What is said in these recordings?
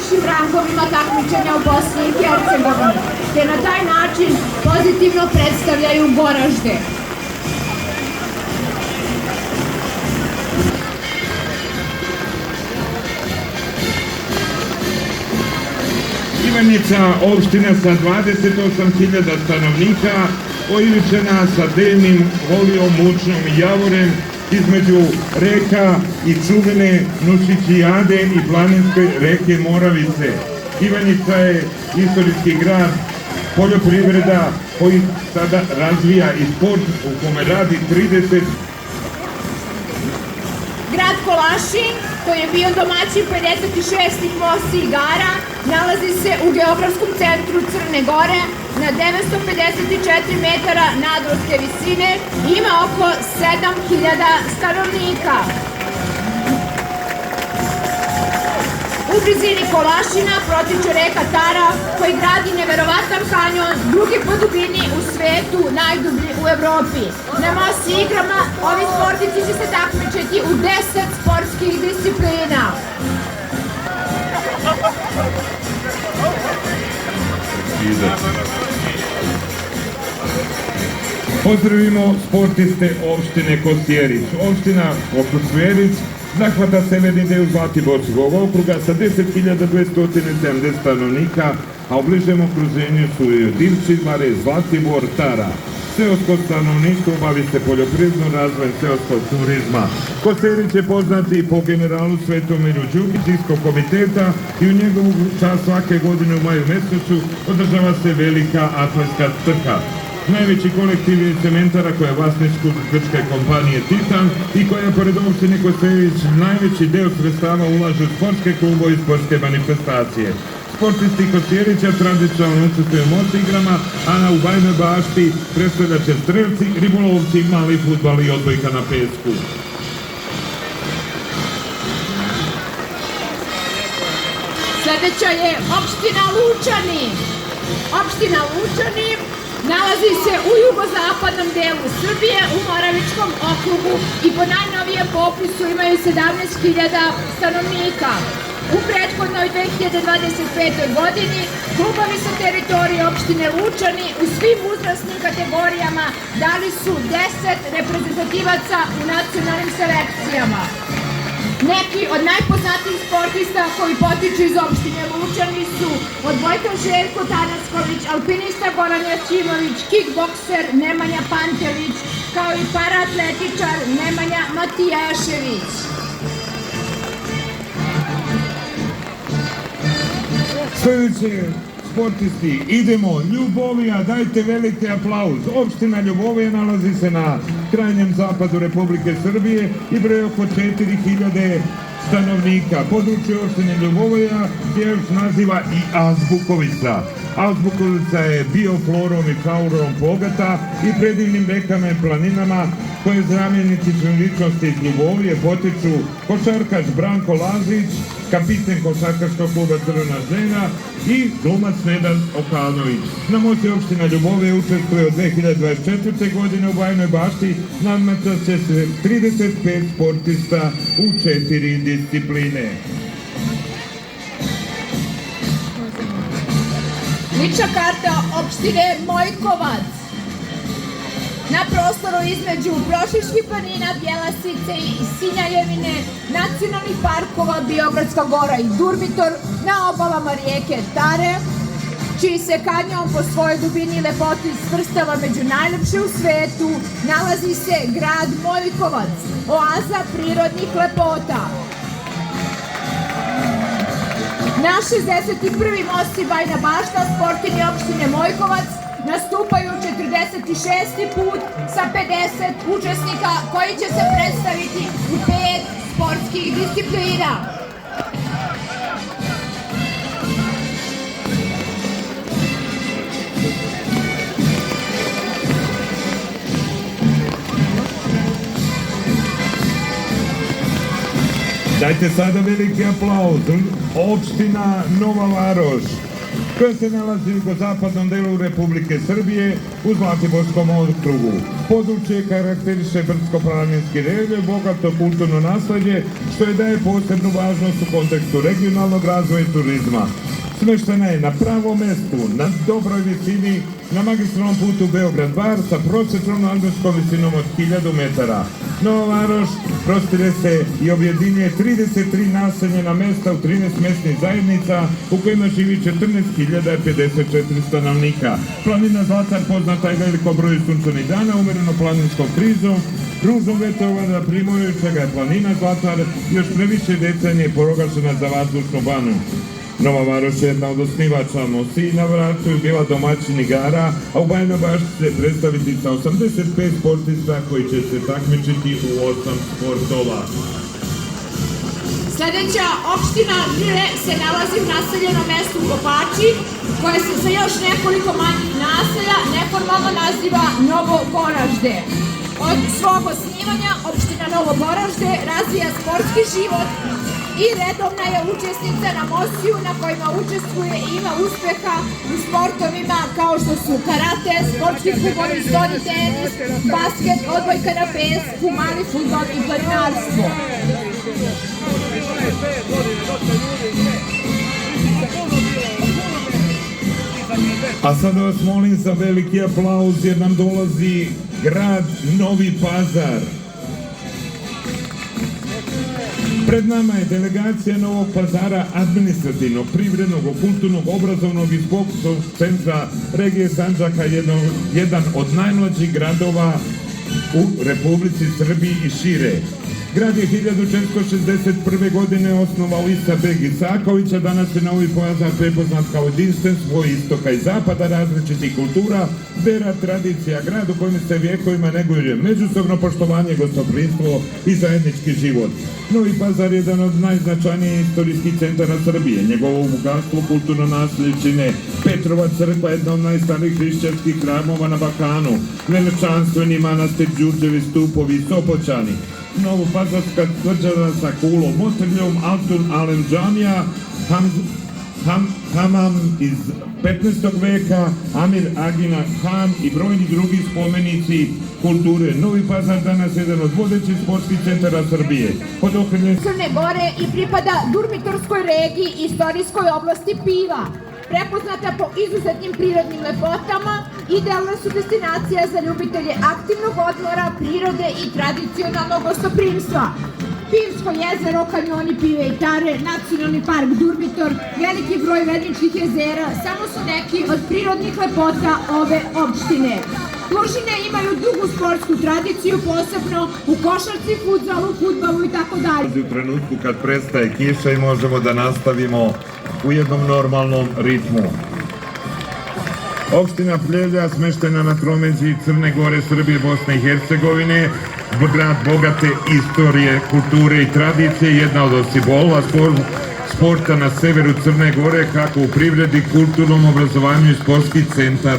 najvišim rangovima takmičenja u Bosni i Hercegovini, te na taj način pozitivno predstavljaju Goražde. Ivanjica, opština sa 28.000 stanovnika, oivičena sa Delnim, Volijom, Mučnom i Javorem, između reka i čuvene Nušićijade i planinske reke Moravice. Ivanjica je istorijski grad, poljoprivreda koji sada razvija i sport u kome radi 30. Grad Kolašin, koji je bio domaćin 56. Mosti igara, nalazi se u geografskom centru Crne Gore na 954 metara nadmorske visine i ima oko 7.000 stanovnika. U blizini Kolašina protiče reka Tara, koji gradi neverovatan kanjon, drugi po dubini u svetu, najdublji u Evropi. Na Mosi igrama ovi sportici će se takmičiti u 10 sportskih disciplina. Pozdravimo sportiste opštine Kosjerić. Opština Kosjerić zahvata severni deo Zlatiborskog okruga sa 10.270 stanovnika, a u bližem okruženju su Divčivare, Zlatibor, Tara. Seosko stanovništvo bavi se poljoprivrednim razvojem seoskog turizma. Kosjerić je poznati po generalu Svetomiru Đukićijskog komiteta i u njegovu čast svake godine u maju mesecu održava se velika atletska trka. Najveći kolektiv je cementara koja je vlasništvo grčke kompanije Titan i koja pored opštine Kosjerić najveći deo sredstava ulaže u sportske klubove i sportske manifestacije. Sportisti Kosjerića tradicionalno učestvuju u Mosi igrama, a u Bajnoj Bašti predstavljaće strelci, ribolovci, mali fudbal i odbojka na pesku. Sledeća je opština Lučani. Opština Lučani nalazi se u jugozapadnom delu Srbije, u Moravičkom okrugu i po najnovijem popisu imaju 17.000 stanovnika. U prethodnoj 2025. godini klubovi sa teritorije opštine Lučani u svim uzrasnim kategorijama dali su 10 reprezentativaca u nacionalnim selekcijama. Neki od najpoznatijih sportista koji potiču iz opštine Lučani su odbojka Željko Tanasković, alpinista Goran Jaćimović, kickbokser Nemanja Pantelić, kao i paraatletičar Nemanja Matijašević. Sljedeće sportisti, idemo, Ljubovija, dajte veliki aplauz. Opština Ljubovija nalazi se na krajnjem zapadu Republike Srbije i broji oko 4.000 stanovnika. Područje opštine Ljubovija se još naziva i Azbukovica. Azbukovica je bioflorom i faunom bogata i predivnim rekama i planinama koje znamenici ličnosti iz Ljubovije potiču košarkaš Branko Lazić, kapiten košarkaškog kluba Crvena žena i glumac Nedan Okanović. Na Mosi opština Ljubovija učestvuje od 2024. godine u Bajnoj Bašti, nadmetat će se 35 sportista u 4 discipline. Lična karta opštine Mojkovac. Na prostoru između Prošiških planina, Bjelasice i Sinjajevine, nacionalnih parkova Biogradska gora i Durmitor, na obalama rijeke Tare, čiji se kanjon po svojoj dubini i lepoti svrstava među najlepše u svetu, nalazi se grad Mojkovac, oaza prirodnih lepota. Na 61. Mosti Bajna Bašta sportini opštine Mojkovac nastupaju 46. put sa 50 učesnika koji će se predstaviti u 5 sportskih disciplina. Dajte sada veliki aplauz. Opština Nova Varoš. koja se nalazi u jugozapadnom delu Republike Srbije u Zlatiborskom okrugu. Područje karakteriše brdsko-planinski reljef, bogato kulturno nasleđe, što je daje posebnu važnost u kontekstu regionalnog razvoja i turizma. Smeštena je na pravom mestu, na dobroj visini, na magistralnom putu Beograd-Bar sa prosječnom nadmorskom visinom od 1000 metara. Nova Varoš prostire se i objedinjuje 33 naseljena mesta u 13 mesnih zajednica u kojima živi 14.054 stanovnika. Planina Zlatar poznata je velikom broju sunčanih dana, umereno planinskom krizom, ružom vetrova primorju, čega je planina Zlatar još previše decenije proglašena za vazdušnu banu. Nova Varoš je jedna od osnivača MOSI, na Vraču je bila domaćin igara, a u Bajinoj Bašti će predstaviti sa 85 sportista koji će se takmičiti u 8 sportova. Sledeća opština Žile se nalazi u naseljenom mestu Kopači, koje se sa još nekoliko manjih naselja neformalno naziva Novo Goražde. Od svog osnivanja opština Novo Goražde razvija sportski život i redovna je učesnica na MOSI-u na kojima učestvuje i ima uspeha u sportovima kao što su karate, sportski klubovi, stoni tenis, basket, odbojka na pesku, mali fudbal i planinarstvo. A sada vas molim za veliki aplauz jer nam dolazi grad Novi Pazar. Pred nama je delegacija Novog Pazara, administrativnog, privrednog, kulturnog, obrazovnog i sportskog centra regije Sandžaka, jedan od najmlađih gradova u Republici Srbiji i šire. Grad je 1461. godine osnovao Isa beg Isaković, a danas je Novi Pazar prepoznat kao jedinstven svoj istoka i zapada, različitih kultura, vera, tradicija, grad u kojem se vjekovima neguje međusobno poštovanje, gostoprimstvo i zajednički život. Novi Pazar je jedan od najznačajnijih istorijskih centara Srbije. Njegovo bogatstvo kulturno nasljeđe čine Petrova crkva, jedna od najstarijih hrišćanskih hramova na Balkanu, veličanstveni manastir Đurđevi stupovi i Sopoćani, Novopazarska tvrđava sa kulom, motrljom, Altun Alem džamija, Hamam iz 15. veka, Amir Agina Han i brojni drugi spomenici kulture. Novi Pazar danas je jedan od vodećih sportskih centara Srbije. Pod okriljem Crne Gore i pripada Durmitorskoj regiji i istorijskoj oblasti Piva. Prepoznata po izuzetnim prirodnim lepotama, idealna su destinacija za ljubitelje aktivnog odmora, prirode i tradicionalnog gostoprimstva. Pivsko jezero, kanjoni Pive i Tare, nacionalni park Durmitor, veliki broj vedničkih jezera, samo su neki od prirodnih lepota ove opštine. Lužine imaju dugu sportsku tradiciju, posebno u košarci, fudzalu, fudbalu i tako dalje. U trenutku kad prestaje kiša i možemo da nastavimo u jednom normalnom ritmu. Opština Pljevlja, smeštena na tromeđi Crne Gore, Srbije, Bosne i Hercegovine, grad bogate istorije, kulture i tradicije, jedna od simbola sporta na severu Crne Gore, kako u privredi, kulturnom obrazovanju i sportski centar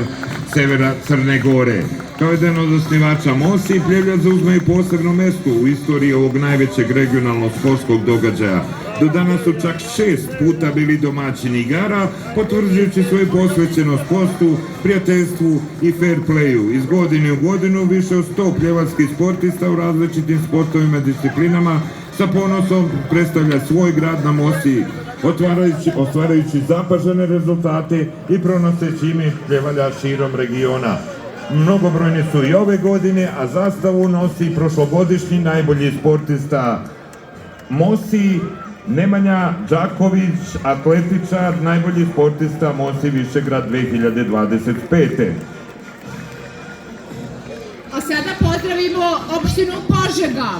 severa Crne Gore. Kao jedan od osnivača MOSI, Pljevlja zauzme i posebno mesto u istoriji ovog najvećeg regionalnog sportskog događaja. Do danas su čak 6 puta bili domaćini igara, potvrđujući svoju posvećenost sportu, prijateljstvu i fair playu. Iz godine u godinu više od 100 pljevačkih sportista u različitim sportovima i disciplinama sa ponosom predstavlja svoj grad na MOSI, ostvarajući zapažene rezultate i pronoseći ime pljevalja širom regiona. Mnogobrojni su i ove godine, a zastavu nosi prošlogodišnji najbolji sportista MOSI, Nemanja Đaković, atletičar, najbolji sportista MOSI Višegrad 2025. A sada pozdravimo opštinu Požega.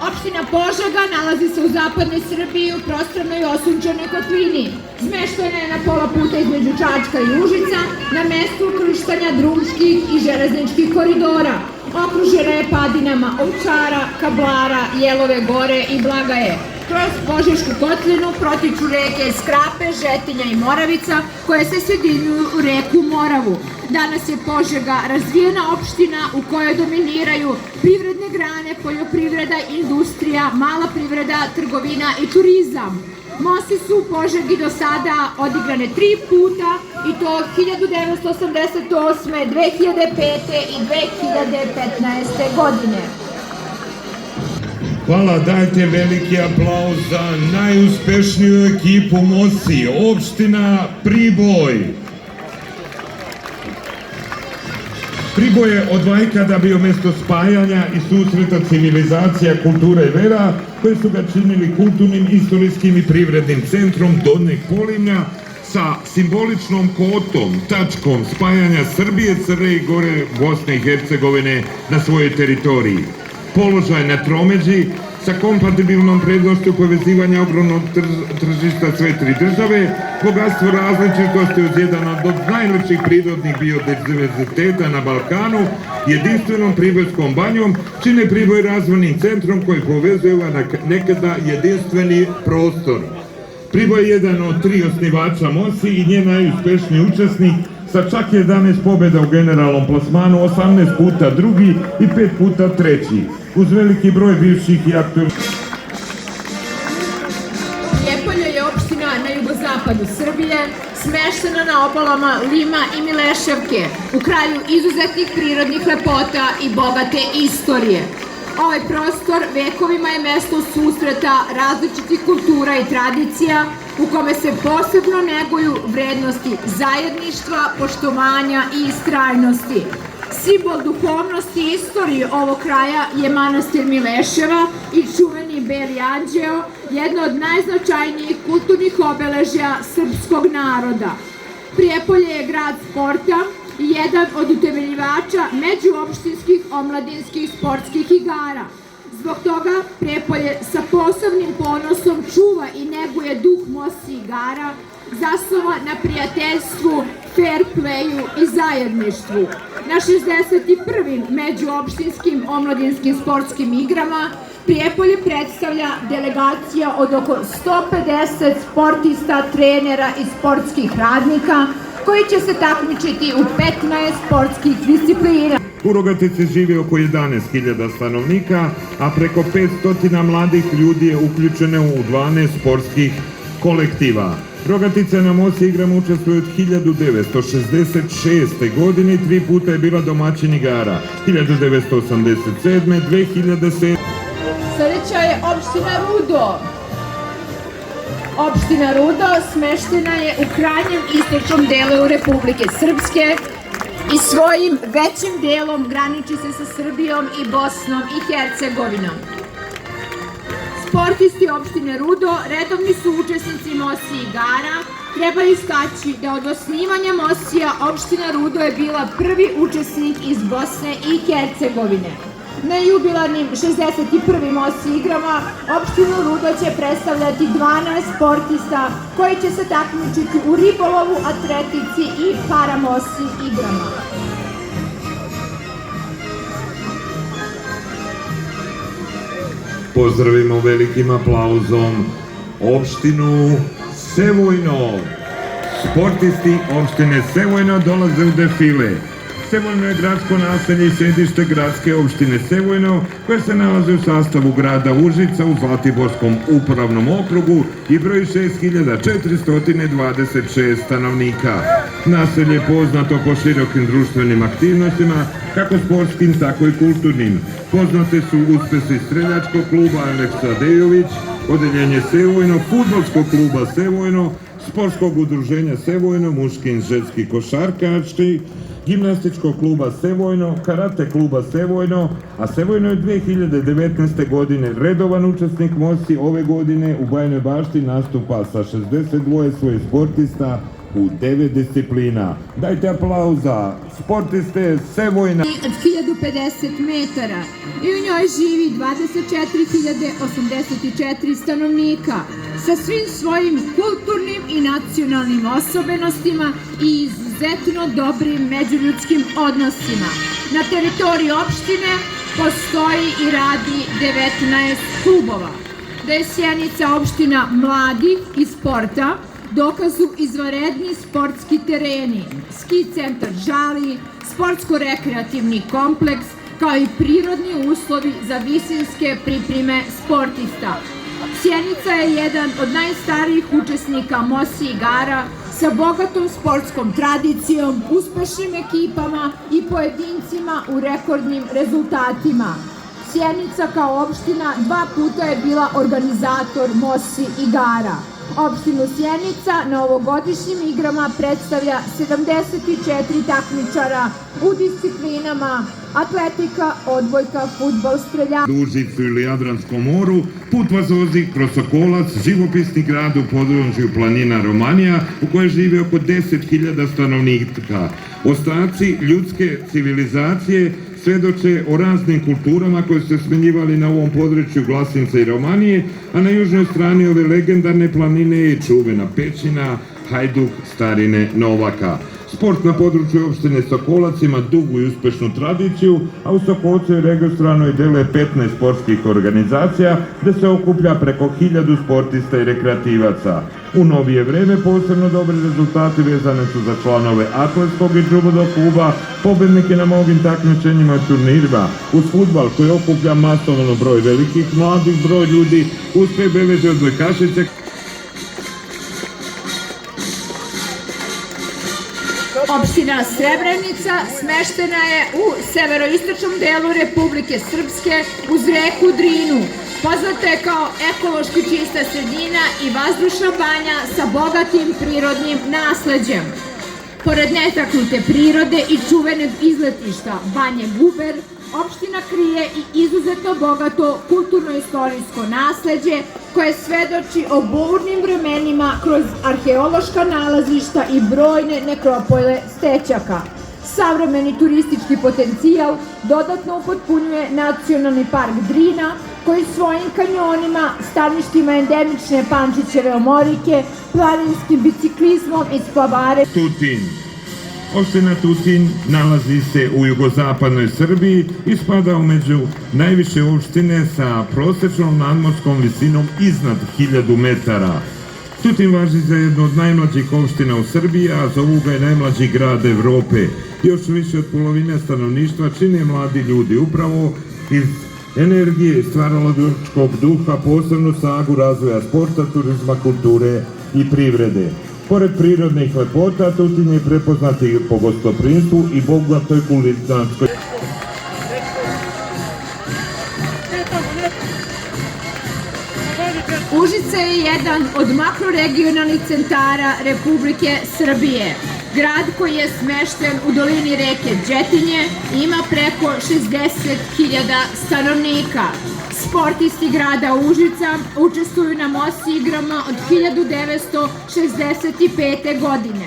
Opština Požega nalazi se u zapadnoj Srbiji u prostranoj osunčanoj kotlini. Zmeštena je na pola puta između Čačka i Užica, na mestu ukrštanja drumskih i železničkih koridora. Okružena je padinama Ovčara, Kablara, Jelove gore i Blagaje. Kroz Požešku kotlinu protiču reke Skrape, Žetinja i Moravica, koje se sjedinjuju u reku Moravu. Danas je Požega razvijena opština u kojoj dominiraju privredne grane, poljoprivreda, industrija, mala privreda, trgovina i turizam. Mosi su u Požegi do sada odigrane 3 puta i to 1988., 2005. i 2015. godine. Hvala, dajte veliki aplauz za najuspešniju ekipu Mosi, opština Priboj. Priboj je od vajkada bio mesto spajanja i susreta civilizacija, kultura i vera, koje su ga činili kulturnim, istorijskim i privrednim centrom Donjeg Polimlja sa simboličnom kotom, tačkom spajanja Srbije, Crne Gore, Bosne i Hercegovine na svojoj teritoriji. Položaj na tromeđi sa kompatibilnom prednošću povezivanja ogromnog tržišta sve 3 države, bogatstvo različitosti uz jedan od najlepših prirodnih biodiverziteta na Balkanu, jedinstvenom Pribojskom banjom, čine Priboj razvojnim centrom koji povezuje nekada jedinstveni prostor. Priboj je jedan od 3 osnivača Mosi i njen najuspešniji učesnik sa čak 11 pobjeda u generalnom plasmanu, 18 puta drugi i 5 puta treći, uz veliki broj bivših i aktualnih. Prijepolje je opština na jugozapadu Srbije, smeštena na obalama Lima i Mileševke, u kraju izuzetnih prirodnih lepota i bogate istorije. Ovaj prostor vekovima je mesto susreta različitih kultura i tradicija u kome se posebno neguju vrednosti zajedništva, poštovanja i istrajnosti. Simbol duhovnosti i istorije ovog kraja je manastir Mileševa i čuveni Beli anđeo, jedno od najznačajnijih kulturnih obeležja srpskog naroda. Prijepolje je grad sporta i jedan od utemeljivača međuopštinskih omladinskih sportskih igara. Zbog toga Prijepolje sa posebnim ponosom čuva i neguje duh Mosi igara, zasnova na prijateljstvu, fair playu i zajedništvu. Na 61. međuopštinskim omladinskim sportskim igrama Prijepolje predstavlja delegacija od oko 150 sportista, trenera i sportskih radnika koji će se takmičiti u 15 sportskih disciplina. U Rogatici živi oko 11.000 stanovnika, a preko 500 mladih ljudi je uključeno u 12 sportskih kolektiva. Rogatica na Mosi igrama učestvuje od 1966. godine i 3 puta je bila domaćin igara, 1987. 2007. Sledeća je opština Rudo. Opština Rudo smeštena je u krajnjem istočnom delu Republike Srpske i svojim većim delom graniči se sa Srbijom i Bosnom i Hercegovinom. Sportisti opštine Rudo redovni su učesnici Mosi igara. Treba istaći da od osnivanja Mosija opština Rudo je bila prvi učesnik iz Bosne i Hercegovine. Na jubilarnim 61. Mosi igrama opštinu Rudo će predstavljati 12 sportista koji će se takmičiti u ribolovu, atletici i paramosi igrama. Pozdravimo velikim aplauzom opštinu Sevojno. Sportisti opštine Sevojno dolaze u defile. Sevojno je gradsko naselje i sedište gradske opštine Sevojno, koje se nalazi u sastavu grada Užica u Zlatiborskom upravnom okrugu i broji 6426 stanovnika. Naselje je poznato po širokim društvenim aktivnostima, kako sportskim, tako i kulturnim. Poznate su uspesi streljačkog kluba Aleksa Dejović, odeljenje Sevojno, fudbalskog kluba Sevojno, sportskog udruženja Sevojno, muški i ženski košarkaški, gimnastičkog kluba Sevojno, karate kluba Sevojno, a Sevojno je 2019. godine redovan učesnik Mosi. Ove godine u Bajinoj Bašti nastupa sa 62 svojih sportista u 9 disciplina. Dajte aplauza sportiste Sevojna. 1050 metara i u njoj živi 24.084 stanovnika sa svim svojim kulturnim i nacionalnim osobenostima i izuzetno dobrim međuljudskim odnosima. Na teritoriji opštine postoji i radi 19 klubova. Da je Sjenica opština mladih i sporta, dokazu izvanredni sportski tereni, ski centar Žali, sportsko-rekreativni kompleks, kao i prirodni uslovi za visinske pripreme sportista. Sjenica je jedan od najstarijih učesnika MOSI igara sa bogatom sportskom tradicijom, uspešnim ekipama i pojedincima u rekordnim rezultatima. Sjenica kao opština 2 puta je bila organizator MOSI igara. Opštinu Sjenica na ovogodišnjim igrama predstavlja 74 takmičara u disciplinama atletika, odbojka, fudbal, streljanje. U Užicu ili Jadranskom moru, put vas vozi kroz Sokolac, živopisni grad u području planina Romanija, u kojoj žive oko 10.000 stanovnika. Ostaci ljudske civilizacije svedoče o raznim kulturama koje su se smenjivali na ovom području Vlasinca i Romanije, a na južnoj strani ove legendarne planine je čuvena pećina Hajduk starine Novaka. Sport na području opštine Sokolac ima dugu i uspešnu tradiciju, a u Sokolcu je registrovano i deluje 15 sportskih organizacija, gde se okuplja preko 1000 sportista i rekreativaca. U novije vreme posebno dobri rezultati vezane su za članove atletskog i judo kluba, pobednike na mnogim takmičenjima i turnirima. Uz fudbal koji okuplja masovno broj velikih mladih broj ljudi, uspeh beleže odbojkašice. Opština Srebrenica smeštena je u severoistočnom delu Republike Srpske uz reku Drinu. Poznata je kao ekološki čista sredina i vazdušna banja sa bogatim prirodnim nasleđem. Pored netaknute prirode i čuvenog izletišta Banje Guber, opština krije i izuzetno bogato kulturno-istorijsko nasleđe koje svedoči o burnim vremenima kroz arheološka nalazišta i brojne nekropole stećaka. Savremeni turistički potencijal dodatno upotpunjuje Nacionalni park Drina, koji svojim kanjonima, staništima endemične Pančićeve omorike, planinskim biciklizmom i splavare. Tutin. Opština Tutin nalazi se u jugozapadnoj Srbiji i spada među najviše opštine sa prosečnom nadmorskom visinom iznad 1000 metara. Tutin važi za jednu od najmlađih opština u Srbiji, a zovu ga je najmlađi grad Evrope. Još više od polovine stanovništva čine mladi ljudi. Upravo iz energije i stvaralačkog duha posebnu snagu razvoja sporta, turizma, kulture i privrede. Pored prirodnih lepota, Tutin je prepoznat i po gostoprimstvu i bogatoj kulinarskoj. Užice je jedan od makroregionalnih centara Republike Srbije. Grad koji je smešten u dolini reke Đetinje ima preko 60.000 stanovnika. Sportisti grada Užica učestvuju na MOSI igrama od 1965. godine.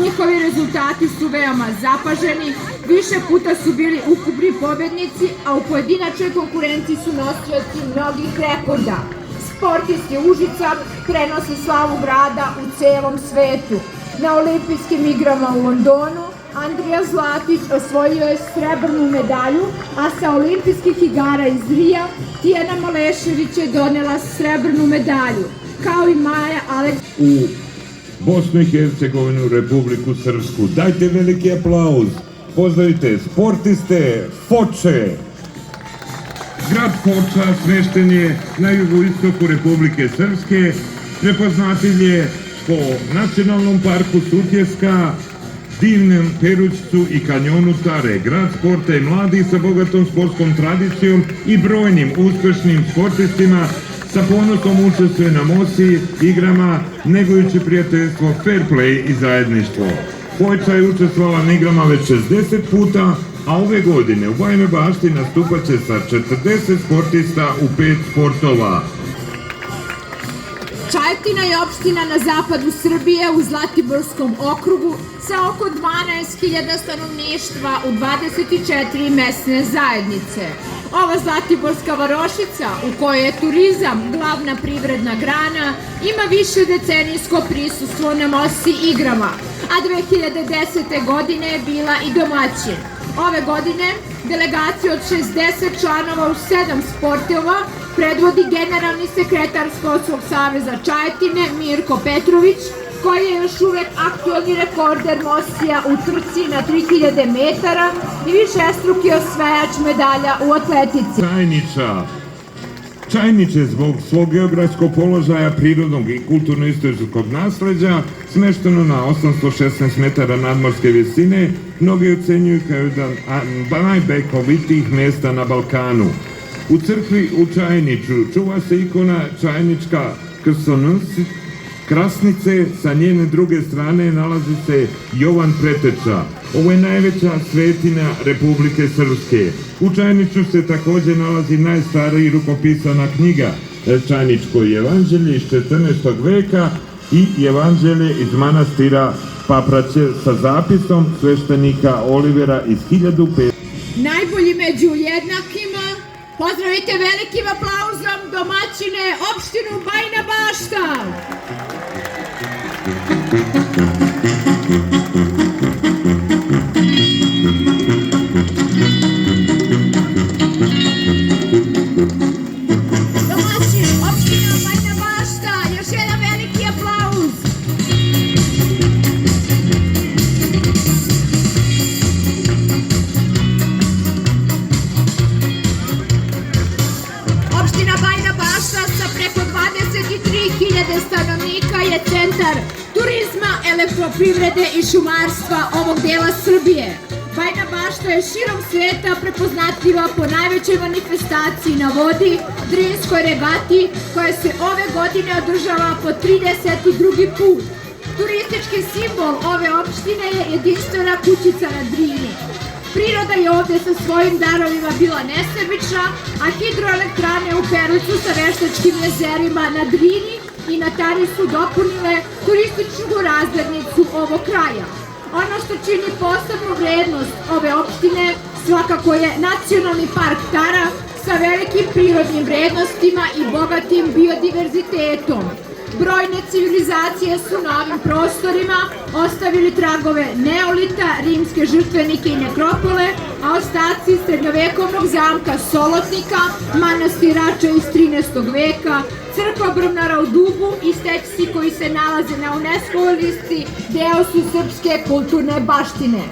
Njihovi rezultati su veoma zapaženi, više puta su bili ukupni pobednici, a u pojedinačnoj konkurenciji su nosioci mnogih rekorda. Sportisti Užica prenose slavu grada u celom svetu. Na olimpijskim igrama u Londonu Andrija Zlatić osvojio je srebrnu medalju, a sa olimpijskih igara iz Rija Tijana Malešević je donela srebrnu medalju, kao i Maja Aleksić. U Bosnu i Hercegovinu, Republiku Srpsku. Dajte veliki aplauz. Pozdravite sportiste Foče. Grad Foča smešten je na jugoistoku Republike Srpske, prepoznatljiv je po Nacionalnom parku Sutjeska, divnom Perućcu i kanjonu Tare. Grad sporta i mladih sa bogatom sportskom tradicijom i brojnim uspešnim sportistima sa ponosom učestvuje na MOSI igrama, negujući prijateljstvo, fair play i zajedništvo. Foča je učestvovala na igrama već 60 puta, a ove godine u Bajinoj Bašti nastupat će sa 40 sportista u 5 sportova. Čajetina je opština na zapadu Srbije u Zlatiborskom okrugu sa oko 12.000 stanovništva u 24 mesne zajednice. Ova Zlatiborska varošica, u kojoj je turizam glavna privredna grana, ima više decenijsko prisustvo na MOSI igrama, a 2010. godine je bila i domaćin. Ove godine delegaciju od 60 članova u 7 sportova predvodi generalni sekretar Sportskog saveza Čajetine Mirko Petrović, koji je još uvek aktuelni rekorder MOSI-a u trci na 3000 metara i višestruki osvajač medalja u atletici. Tajniča Čajniče zbog svog geografskog položaja, prirodnog i kulturno-istorijskog nasleđa, smešteno na 816 metara nadmorske visine, mnogi ocenjuju kao jedan najbekovitijih mjesta na Balkanu. U crkvi u Čajniču čuva se ikona Čajnička krasnice, sa njene druge strane nalazi se Jovan Preteča. Ovo je najveća svetina Republike Srpske. U Čajniču se također nalazi najstariji rukopisana knjiga Čajničko evanđelje iz 14. veka i evanđelje iz manastira Papraće sa zapisom sveštenika Olivera iz 1500. Najbolji među jednakima, pozdravite velikim aplauzom domaćine opštinu Bajina Bašta. Domaćin opština Bajina Bašta, još jedan veliki aplauz. Opština Bajina Bašta sa preko 23.000 stanovnika je centar turizma, elektroprivrede i šumarstva ovog dela Srbije. Bajina Bašta je širom sveta prepoznatljiva po najvećoj manifestaciji na vodi, Drinskoj regati, koja se ove godine održava po 32. put. Turistički simbol ove opštine je jedinstvena kućica na Drini. Priroda je ovde sa svojim darovima bila nesebična, a hidroelektrane u Peruću sa veštačkim jezerima na Drini i na Tari su dopunile turističku razglednicu ovog kraja. Ono što čini posebnu vrednost ove opštine svakako je Nacionalni park Tara sa velikim prirodnim vrednostima i bogatim biodiverzitetom. Brojne civilizacije su na ovim prostorima ostavili tragove neolita, rimske žrtvenike i nekropole, a ostaci srednjovekovnog zamka Solotnika, manastirača iz 13. veka, crkva Brvnara u Dubu i stećci koji se nalaze na UNESCO listi deo su srpske kulturne baštine.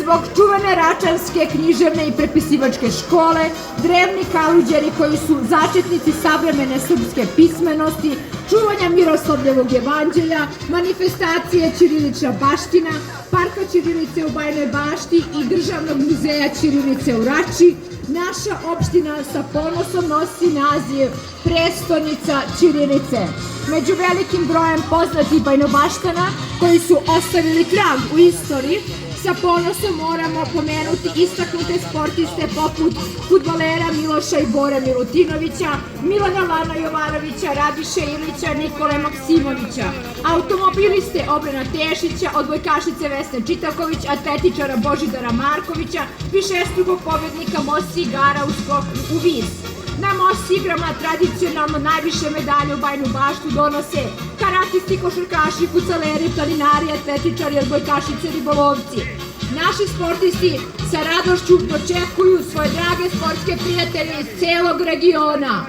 Zbog čuvene račanske, književne i prepisivačke škole, drevni Kaluđeri koji su začetnici savremene srpske pismenosti, čuvanja Miroslavljevog evanđelja, manifestacije Ćirilična baština, parka Ćirilice u Bajinoj Bašti i Državnog muzeja Ćirilice u Rači, naša opština sa ponosom nosi naziv prestonica Ćirilice. Među velikim brojem poznatih Bajinobaštana koji su ostavili trag u istoriji, sa ponosom moramo pomenuti istaknute sportiste poput fudbalera Miloša i Bore Milutinovića, Milana Lana Jovanovića, Radiše Ilića, Nikole Maksimovića, automobiliste Obrena Tešića, odbojkašice Vesne Čitaković, atletičara Božidara Markovića, višestrukog pobednika Mosi igara u skoku u vis. Na Mosi igrama tradicionalno najviše medalje u Bajinu Baštu donose karatisti, košarkaši, fucaleri, planinari, atletičari, odbojkašice, ribolovci. Naši sportisti sa radošću dočekuju svoje drage sportske prijatelje iz celog regiona.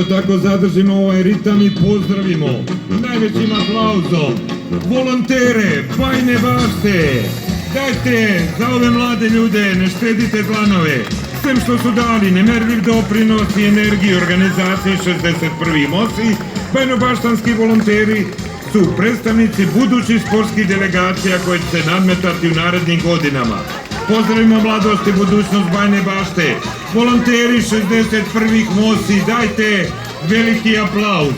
Tako zadržimo ovaj ritam i pozdravimo najvećim aplauzom volontere Bajine Bašte. Dajte za ove mlade ljude, ne štedite dlanove. Sem što su dali nemerljiv doprinos i energiju organizaciji 61. MOSI, bajinobaštanski volonteri su predstavnici budućih sportskih delegacija koje će se nadmetati u narednim godinama. Pozdravimo mladost i budućnost Bajine Bašte. Volonteri 61. MOSI, dajte veliki aplauz.